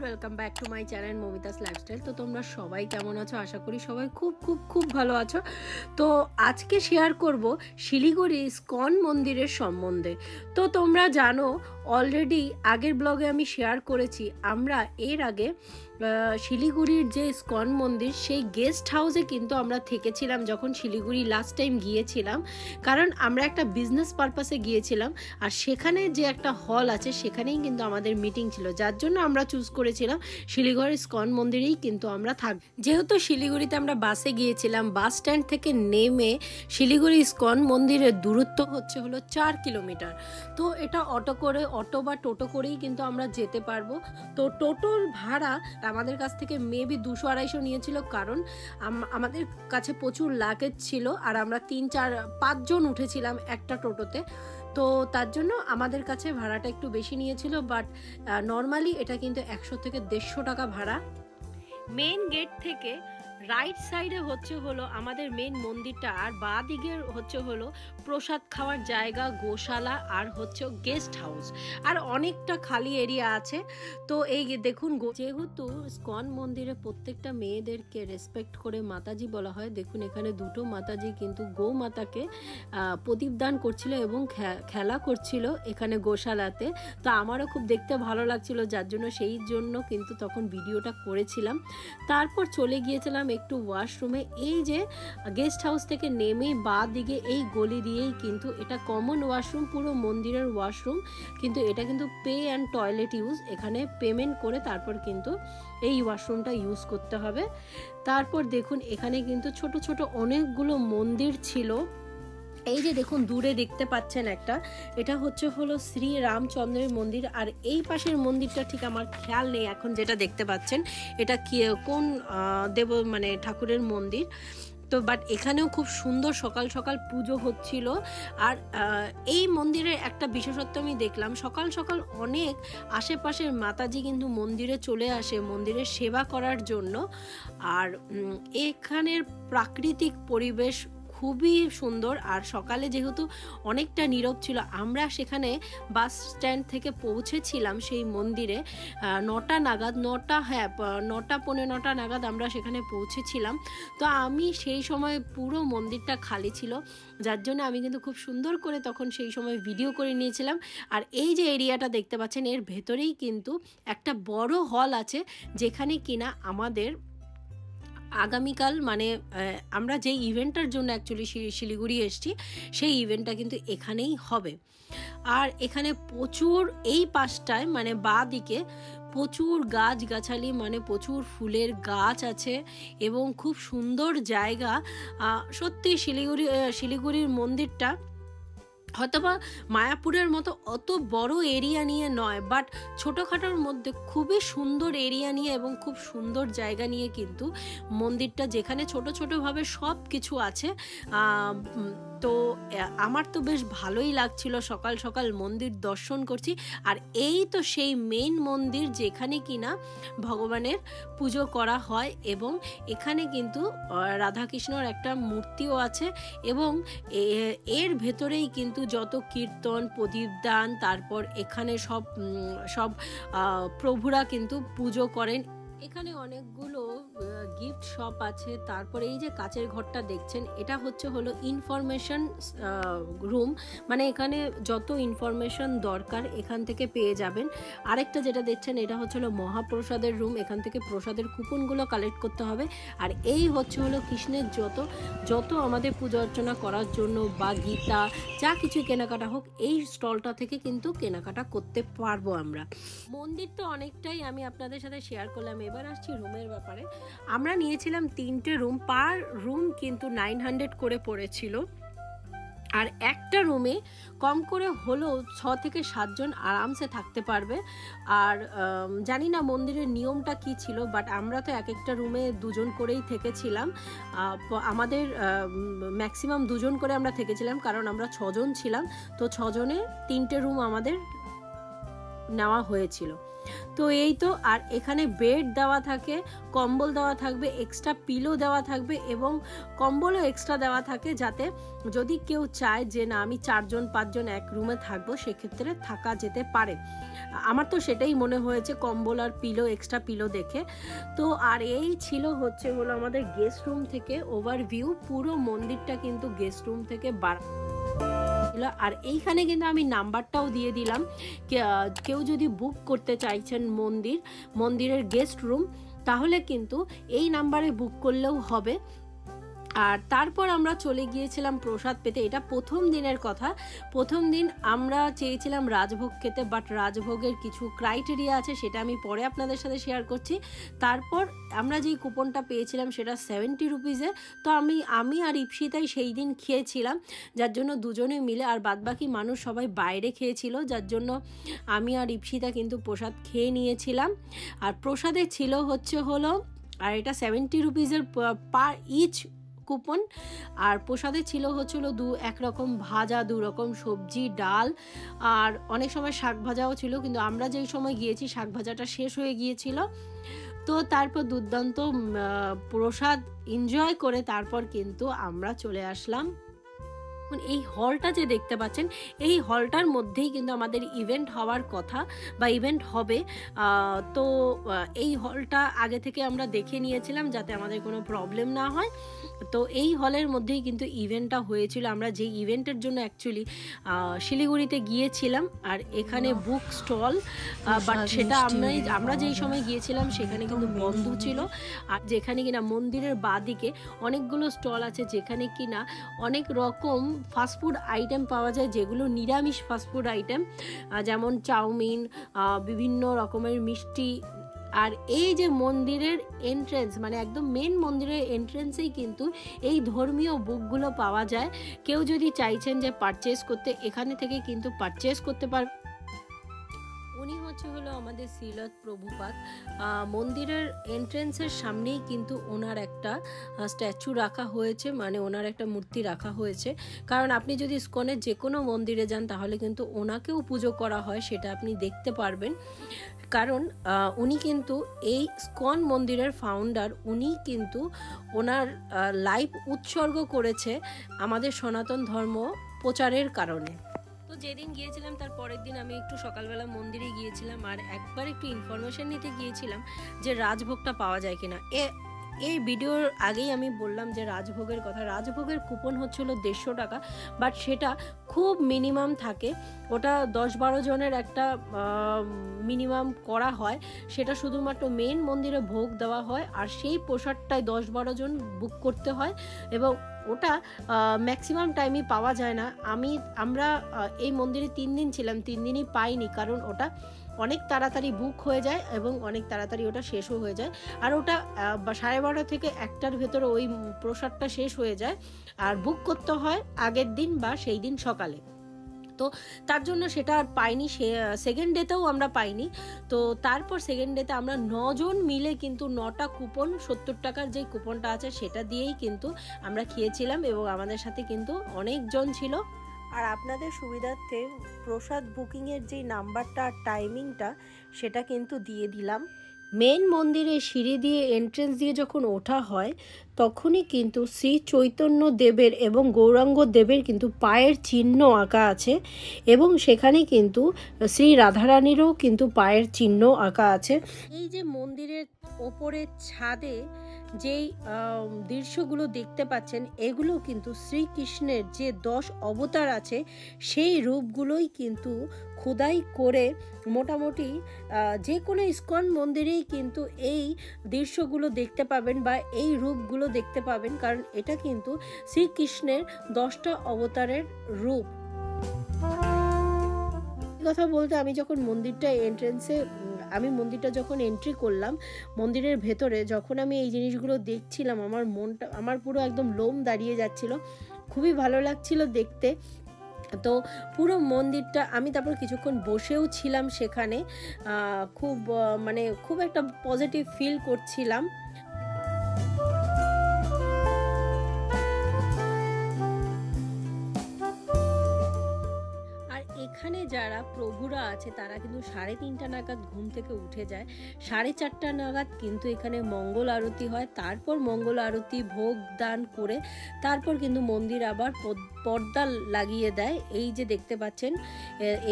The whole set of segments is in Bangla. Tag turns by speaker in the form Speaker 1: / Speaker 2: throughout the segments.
Speaker 1: Welcome back to my channel মমিতাস lifestyle. তো তোমরা সবাই কেমন আছো? আশা করি সবাই খুব খুব খুব ভালো আছো। তো আজকে শেয়ার করব শিলিগুড়ি ইসকন মন্দিরের সম্বন্ধে। তো তোমরা জানো অলরেডি আগের ব্লগে আমি শেয়ার করেছি, আমরা এর আগে শিলিগুড়ির যে ইসকন মন্দির সেই গেস্ট হাউসে কিন্তু আমরা থেকেছিলাম যখন শিলিগুড়ি লাস্ট টাইম গিয়েছিলাম, কারণ আমরা একটা বিজনেস পারপাসে গিয়েছিলাম আর সেখানে যে একটা হল আছে সেখানেই কিন্তু আমাদের মিটিং ছিল, যার জন্য আমরা চুজ করেছিলাম শিলিগুড়ি ইসকন মন্দিরেই কিন্তু আমরা থাকব। যেহেতু শিলিগুড়িতে আমরা বাসে গিয়েছিলাম, বাস স্ট্যান্ড থেকে নেমে শিলিগুড়ি ইসকন মন্দিরের দূরত্ব হলো 4 কিলোমিটার। তো এটা অটো বা টোটো করেই কিন্তু আমরা যেতে পারবো। তো টোটোর ভাড়া আমাদের কাছ থেকে মেবি 200-250 নিয়েছিল, কারণ আমাদের কাছে প্রচুর লাগেজ ছিল আর আমরা 3-4-5 জন উঠেছিলাম একটা টোটোতে। তো তার জন্য আমাদের কাছে ভাড়াটা একটু বেশি নিয়েছিল, বাট নর্মালি এটা কিন্তু 100 থেকে 150 টাকা ভাড়া। মেন গেট থেকে রাইট সাইডে হলো আমাদের মেন মন্দিরটা, আর বাঁ দিকে হলো প্রসাদ খাওয়ার জায়গা, গোশালা আর গেস্ট হাউস, আর অনেকটা খালি এরিয়া আছে। তো এই দেখুন, যেহেতু ইসকন মন্দিরে প্রত্যেকটা মেয়েদেরকে রেসপেক্ট করে মাতাজি বলা হয়, দেখুন এখানে দুটো মাতাজি কিন্তু গো মাতাকে প্রদীপ দান করছিল এবং খেলা করছিল এখানে গোশালাতে। তো আমারও খুব দেখতে ভালো লাগছিল, যার জন্য সেই জন্য কিন্তু তখন ভিডিওটা করেছিলাম। তারপর চলে গিয়েছিলাম একটু ওয়াশরুমে। এই যে গেস্ট হাউস থেকে নেমেই বাঁ দিকে এই গলি দিয়েই কিন্তু এটা কমন ওয়াশরুম, পুরো মন্দিরের ওয়াশরুম, কিন্তু এটা কিন্তু পে অ্যান্ড টয়লেট ইউজ, এখানে পেমেন্ট করে তারপর কিন্তু এই ওয়াশরুমটা ইউজ করতে হবে। তারপর দেখুন এখানে কিন্তু ছোট ছোট অনেকগুলো মন্দির ছিল। এই যে দেখুন দূরে দেখতে পাচ্ছেন একটা, এটা হলো শ্রী রামচন্দ্রের মন্দির, আর এই পাশের মন্দিরটা ঠিক আমার খেয়াল নেই এখন যেটা দেখতে পাচ্ছেন এটা কি কোন ঠাকুরের মন্দির। তো বাট এখানেও খুব সুন্দর সকাল সকাল পুজো হচ্ছিল। আর এই মন্দিরের একটা বিশেষত্ব আমি দেখলাম, সকাল সকাল অনেক আশেপাশের মাতাজি কিন্তু মন্দিরে চলে আসে মন্দিরের সেবা করার জন্য। আর এখানের প্রাকৃতিক পরিবেশ খুবই সুন্দর, আর সকালে যেহেতু অনেকটা নীরব ছিল, আমরা সেখানে বাস স্ট্যান্ড থেকে পৌঁছেছিলাম সেই মন্দিরে 9টা নাগাদ, 9:15 নাগাদ আমরা সেখানে পৌঁছেছিলাম। তো আমি সেই সময় পুরো মন্দিরটা খালি ছিল, যার জন্য আমি কিন্তু খুব সুন্দর করে তখন সেই সময় ভিডিও করে নিয়েছিলাম। আর এই যে এরিয়াটা দেখতে পাচ্ছেন এর ভেতরেই কিন্তু একটা বড় হল আছে, যেখানে কিনা আমাদের আগামীকাল আমরা যেই ইভেন্টটার জন্য অ্যাকচুয়ালি শিলিগুড়ি এসেছি সেই ইভেন্টটা কিন্তু এখানেই হবে। আর এখানে প্রচুর এই পাশটায় বাঁ দিকে প্রচুর গাছগাছালি, প্রচুর ফুলের গাছ আছে এবং খুব সুন্দর জায়গা। সত্যি শিলিগুড়ির মন্দিরটা হয়তোবা মায়াপুরের মতো অত বড় এরিয়া নিয়ে নয়, বাট ছোটোখাটোর মধ্যে খুবই সুন্দর এরিয়া নিয়ে এবং খুব সুন্দর জায়গা নিয়ে কিন্তু মন্দিরটা, যেখানে ছোট ছোটোভাবে সব কিছু আছে। তো আমার তো বেশ ভালোই লাগছিল, সকাল সকাল মন্দির দর্শন করছি। আর এই তো সেই মেইন মন্দির যেখানে কিনা ভগবানের পুজো করা হয়, এবং এখানে কিন্তু রাধাকৃষ্ণর একটা মূর্তিও আছে, এবং এর ভেতরেই কিন্তু যত কীর্তন, প্রদীপদান, তারপর এখানে সব প্রভুরা কিন্তু পুজো করেন। এখানে অনেকগুলো গিফট শপ আছে। তারপরে এই যে কাচের ঘরটা দেখছেন এটা হলো ইনফরমেশন রুম, এখানে যত ইনফরমেশন দরকার এখান থেকে পেয়ে যাবেন। আরেকটা যেটা দেখছেন এটা হলো মহাপ্রসাদের রুম, এখান থেকে প্রসাদের কুপনগুলো কালেক্ট করতে হবে। আর এই হলো কৃষ্ণের যত আমাদের পূজা অর্চনা করার জন্য বা গীতা যা কিছু কেনাকাটা হোক, এই স্টলটা থেকে কিন্তু কেনাকাটা করতে পারবো আমরা। মন্দির তো অনেকটাই আমি আপনাদের সাথে শেয়ার করলাম, এবার আসছি রুমের ব্যাপারে। আমরা নিয়েছিলাম 3টে রুম, পার রুম কিন্তু 900 করে পড়েছিল। আর একটা রুমে কম করে হলেও 6 থেকে 7 জন আরামসে থাকতে পারবে। আর জানি না মন্দিরের নিয়মটা কি ছিল, বাট আমরা তো এক একটা রুমে 2 জন করেই থেকেছিলাম। আমাদের ম্যাক্সিমাম 2 জন করে আমরা থেকেছিলাম, কারণ আমরা 6 জন ছিলাম। তো 6 জনে 3টে রুম আমাদের নেওয়া হয়েছিল। তো এই তো, আর এখানে বেড দেওয়া থাকে, কম্বল দেওয়া থাকবে, এক্সট্রা পিলো দেওয়া থাকবে এবং কম্বলও এক্সট্রা দেওয়া থাকে, যাতে যদি কেউ চায় যে না আমি 4-5 জন এক রুমে থাকবো সেক্ষেত্রে থাকা যেতে পারে। আমার তো সেটাই মনে হয়েছে কম্বল আর পিলো, এক্সট্রা পিলো দেখে। তো আর এই ছিল হলো আমাদের গেস্ট রুম থেকে ওভারভিউ। পুরো মন্দিরটা কিন্তু গেস্ট রুম থেকে আর এইখানে কিন্তু আমি নাম্বারটাও দিয়ে দিলাম, কেউ যদি বুক করতে চাইছেন মন্দিরের গেস্ট রুম, তাহলে কিন্তু এই নাম্বারে বুক করলেও হবে। আর তারপর আমরা চলে গিয়েছিলাম প্রসাদ পেতে। এটা প্রথম দিনের কথা। প্রথম দিন আমরা চেয়েছিলাম রাজভোগ খেতে, বাট রাজভোগের কিছু ক্রাইটেরিয়া আছে, সেটা আমি পরে আপনাদের সাথে শেয়ার করছি। তারপর আমরা যেই কুপনটা পেয়েছিলাম সেটা 70 রুপিজের। তো আমি আর ইপসিতাই সেই দিন খেয়েছিলাম, যার জন্য দুজনে মিলে, আর বাদবাকি মানুষ সবাই বাইরে খেয়েছিল, যার জন্য আমি আর ইপসিতা কিন্তু প্রসাদ খেয়ে নিয়েছিলাম। আর প্রসাদে ছিল আর এটা 70 রুপিজের পার ইচ কুপন। আর প্রসাদে ছিল এক রকম ভাজা, 2 রকম সবজি, ডাল, আর অনেক সময় শাক ভাজাও ছিল, কিন্তু আমরা যেই সময় গিয়েছি শাক ভাজাটা শেষ হয়ে গিয়েছিল। তো তারপর দুর্দান্ত প্রসাদ এনজয় করে তারপর কিন্তু আমরা চলে আসলাম। এই হলটা যে দেখতে পাচ্ছেন, এই হলটার মধ্যেই কিন্তু আমাদের ইভেন্ট হওয়ার কথা বা ইভেন্ট হবে। তো এই হলটা আগে থেকে আমরা দেখে নিয়েছিলাম যাতে আমাদের কোনো প্রবলেম না হয়। তো এই হলের মধ্যেই কিন্তু ইভেন্টটা হয়েছিল। আমরা যে ইভেন্টের জন্য অ্যাকচুয়ালি শিলিগুড়িতে গিয়েছিলাম, আর এখানে বুক স্টল, বাট সেটা আমরা যেই সময় গিয়েছিলাম সেখানে কিন্তু বন্ধ ছিল। আর যেখানে কিনা মন্দিরের বাঁদিকে অনেকগুলো স্টল আছে, যেখানে কিনা অনেক রকম ফাস্টফুড আইটেম পাওয়া যায়, যেগুলো নিরামিষ ফাস্টফুড আইটেম, যেমন চাউমিন, বিভিন্ন রকমের মিষ্টি। আর এই যে মন্দিরের এন্ট্রেন্স, মানে একদম মেন মন্দিরের এন্ট্রেন্সেই কিন্তু এই ধর্মীয় বুকগুলো পাওয়া যায়। কেউ যদি চাইছেন যে পারচেস করতে, এখানে থেকে কিন্তু পারচেস করতে পারবে। উনি হলো আমাদের শ্রীলদ প্রভুপাদ। মন্দিরের এন্ট্রেন্সের সামনেই কিন্তু ওনার একটা স্ট্যাচু রাখা হয়েছে, মানে ওনার একটা মূর্তি রাখা হয়েছে। কারণ আপনি যদি ইসকনের যে কোনো মন্দিরে যান তাহলে কিন্তু ওনাকেও পুজো করা হয়, সেটা আপনি দেখতে পারবেন। কারণ উনি কিন্তু এই ইসকন মন্দিরের ফাউন্ডার, উনি কিন্তু ওনার লাইফ উৎসর্গ করেছে আমাদের সনাতন ধর্ম প্রচারের কারণে। তো যেদিন গিয়েছিলাম তার পরের দিন আমি একটু সকালবেলা মন্দিরে গিয়েছিলাম, আর একবার একটু ইনফরমেশন নিতে গিয়েছিলাম যে রাজভোগটা পাওয়া যায় কিনা। এই ভিডিওর আগেই আমি বললাম যে রাজভোগের কথা। রাজভোগের কুপন হচ্ছিল 150 টাকা, বাট সেটা খুব মিনিমাম থাকে। ওটা 10-12 জনের একটা মিনিমাম করা হয়, সেটা শুধুমাত্র মেন মন্দিরে ভোগ দেওয়া হয়, আর সেই প্রসাদটায় 10-12 জন বুক করতে হয়, এবং ওটা ম্যাক্সিমাম টাইমই পাওয়া যায় না। আমরা এই মন্দিরে 3 দিন ছিলাম, 3 দিনই পাইনি, কারণ ওটা অনেক তাড়াতাড়ি বুক হয়ে যায় এবং অনেক তাড়াতাড়ি ওটা শেষও হয়ে যায়। আর ওটা 12:30 থেকে 1টার ভেতরে ওই প্রসাদটা শেষ হয়ে যায়, আর বুক করতে হয় আগের দিন বা সেই দিন সকালে। তো তার জন্য সেটা আর পাইনি, সেকেন্ড ডেতেও আমরা পাইনি। তো তারপর সেকেন্ড ডেতে আমরা 9 জন মিলে কিন্তু 9টা কুপন, 70 টাকার যে কুপনটা আছে সেটা দিয়েই কিন্তু আমরা খেয়েছিলাম, এবং আমাদের সাথে কিন্তু অনেকজন ছিল। আর আপনাদের সুবিধার্থে প্রসাদ বুকিংয়ের যে নাম্বারটা আর টাইমিংটা সেটা কিন্তু দিয়ে দিলাম। মেন মন্দিরে সিঁড়ি দিয়ে এন্ট্রেন্স দিয়ে যখন ওঠা হয় তখনই কিন্তু শ্রী চৈতন্য দেবের এবং গৌরাঙ্গ দেবের কিন্তু পায়ের চিহ্ন আঁকা আছে, এবং সেখানে কিন্তু শ্রী রাধারানীরও কিন্তু পায়ের চিহ্ন আঁকা আছে। এই যে মন্দিরের ওপরের ছাদে যেই দৃশ্যগুলো দেখতে পাচ্ছেন, এগুলো কিন্তু শ্রীকৃষ্ণের যে 10 অবতার আছে সেই রূপগুলোই কিন্তু খোদাই করে, মোটামুটি যে কোনো ইসকন মন্দিরেই কিন্তু এই দৃশ্যগুলো দেখতে পাবেন বা এই রূপগুলো দেখতে পাবেন, কারণ এটা কিন্তু শ্রীকৃষ্ণের 10টা অবতারের রূপ। কথা বলতে আমি যখন মন্দিরটা যখন এন্ট্রি করলাম, মন্দিরের ভেতরে যখন আমি এই জিনিসগুলো দেখছিলাম, আমার পুরো একদম লোম দাঁড়িয়ে যাচ্ছিল, খুবই ভালো লাগছিল দেখতে। তো পুরো মন্দিরটা আমি তারপর কিছুক্ষণ বসেও ছিলাম সেখানে, খুব একটা পজিটিভ ফিল করছিলাম। এখানে যারা প্রভুরা আছে তারা কিন্তু 3:30 নাগাদ ঘুম থেকে উঠে যায়, 4:30 নাগাদ কিন্তু এখানে মঙ্গল আরতি হয়, তারপর মঙ্গল আরতি ভোগ দান করে তারপর কিন্তু মন্দির আবার পর্দা লাগিয়ে দেয়। এই যে দেখতে পাচ্ছেন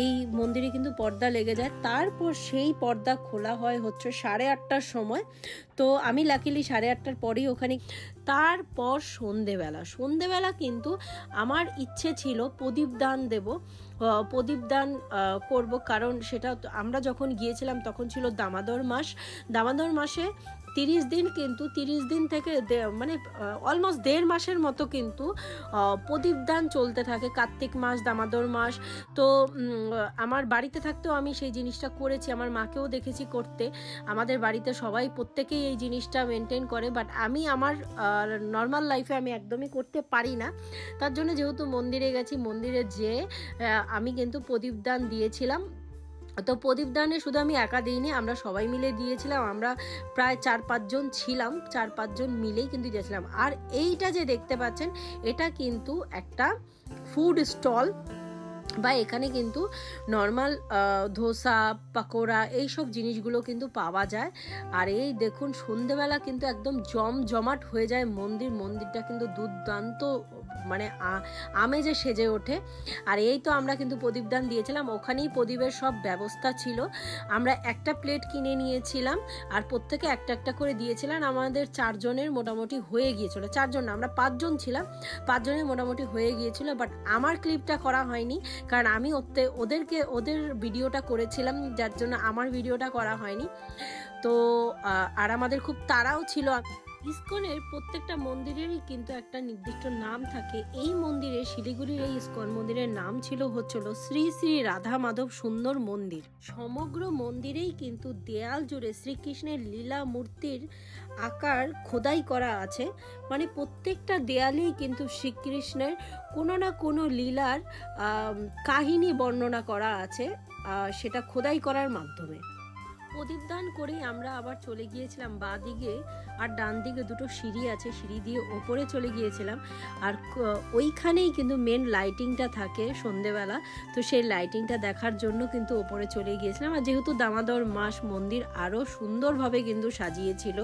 Speaker 1: এই মন্দিরে কিন্তু পর্দা লেগে যায়, তারপর সেই পর্দা খোলা হয় হচ্ছে 8:30টার সময়। তো আমি লাকিলি 8:30টার পরেই ওখানে। তারপর সন্ধেবেলা কিন্তু আমার ইচ্ছে ছিল প্রদীপ দান দেব, প্রদীপ দান করব, কারণ সেটা আমরা যখন গিয়েছিলাম তখন ছিল দামোদর মাসে 30 দিন, কিন্তু 30 দিন থেকে মানে অলমোস্ট 1.5 মাসের মতো কিন্তু প্রদীপ দান চলতে থাকে, কার্তিক মাস দামোদর মাস। তো আমার বাড়িতে থাকতেও আমি সেই জিনিসটা করেছি, আমার মাকেও দেখেছি করতে, আমাদের বাড়িতে সবাই প্রত্যেকেই এই জিনিসটা মেনটেন করে, বাট আমি আমার নর্মাল লাইফে আমি একদমই করতে পারি না। তার জন্য যেহেতু মন্দিরে গেছি, মন্দিরে যেয়ে আমি কিন্তু প্রদীপ দান দিয়েছিলাম। তো প্রদীপ দানে শুধু আমি একা দিইনি, আমরা সবাই মিলে দিয়েছিলাম, আমরা প্রায় 4-5 জন ছিলাম, 4-5 জন মিলেই কিন্তু দিয়েছিলাম। আর এইটা যে দেখতে পাচ্ছেন এটা কিন্তু একটা ফুড স্টল, বা এখানে কিন্তু নর্মাল ধোসা পাকোড়া এইসব জিনিসগুলো কিন্তু পাওয়া যায়। আর এই দেখুন সন্ধেবেলা কিন্তু একদম জমজমাট হয়ে যায় মন্দিরটা কিন্তু দুর্দান্ত, মানে আমেজে সেজে ওঠে। আর এই তো আমরা কিন্তু প্রদীপদান দিয়েছিলাম, ওখানেই প্রদীপের সব ব্যবস্থা ছিল। আমরা একটা প্লেট কিনে নিয়েছিলাম আর প্রত্যেকে একটা একটা করে দিয়েছিলাম। আমাদের 4 জনের মোটামুটি হয়ে গিয়েছিল, 4 জন না, আমরা 5 জন ছিলাম, 5 জনের মোটামুটি হয়ে গিয়েছিল। বাট আমার ক্লিপটা করা হয়নি, কারণ আমি ওদের ভিডিওটা করেছিলাম, যার জন্য আমার ভিডিওটা করা হয়নি। তো আর আমাদের খুব তাড়াও ছিল। ইসকনের প্রত্যেকটা মন্দিরেরই কিন্তু একটা নির্দিষ্ট নাম থাকে। এই মন্দিরে, শিলিগুড়ির এই ইসকন মন্দিরের নাম হচ্ছিল শ্রী শ্রী রাধা মাধব সুন্দর মন্দির। সমগ্র মন্দিরেই কিন্তু দেয়াল জুড়ে শ্রীকৃষ্ণের লীলা মূর্তির আকার খোদাই করা আছে, মানে প্রত্যেকটা দেয়ালেই কিন্তু শ্রীকৃষ্ণের কোনো না কোনো লীলার কাহিনী বর্ণনা করা আছে, সেটা খোদাই করার মাধ্যমে। প্রদীপ দান করেই আমরা আবার চলে গিয়েছিলাম বাঁ দিকে, আর ডান দিকে 2টো সিঁড়ি আছে, সিঁড়ি দিয়ে ওপরে চলে গিয়েছিলাম। আর ওইখানেই কিন্তু মেন লাইটিংটা থাকে সন্ধেবেলা, তো সেই লাইটিংটা দেখার জন্য কিন্তু ওপরে চলে গিয়েছিলাম। আর যেহেতু দামোদর মাস, মন্দির আরও সুন্দরভাবে কিন্তু সাজিয়েছিল।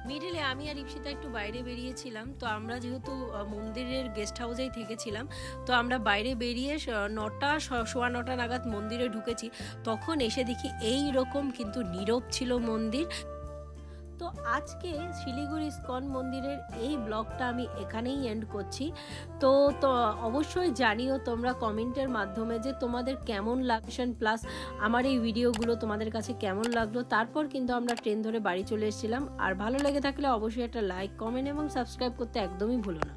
Speaker 1: মিডিলে আমি আর ইপসিতা একটু বাইরে বেরিয়েছিলাম, তো আমরা যেহেতু মন্দিরের গেস্ট হাউসেই থেকেছিলাম, তো আমরা বাইরে বেরিয়ে 9:15 নাগাদ মন্দিরে ঢুকেছি। তখন এসে দেখি এই রকম কিন্তু নীরব ছিল মন্দির। তো আজকে শিলিগুড়ি ইসকন মন্দিরের এই ব্লগটা আমি এখানেই এন্ড করছি। তো অবশ্যই জানিও তোমরা কমেন্টের মাধ্যমে যে তোমাদের কেমন লাগছে, প্লাস আমার এই ভিডিওগুলো তোমাদের কাছে কেমন লাগলো। তারপর কিন্তু আমরা ট্রেন ধরে বাড়ি চলে এসেছিলাম। আর ভালো লেগে থাকলে অবশ্যই একটা লাইক, কমেন্ট এবং সাবস্ক্রাইব করতে একদমই ভুলো না।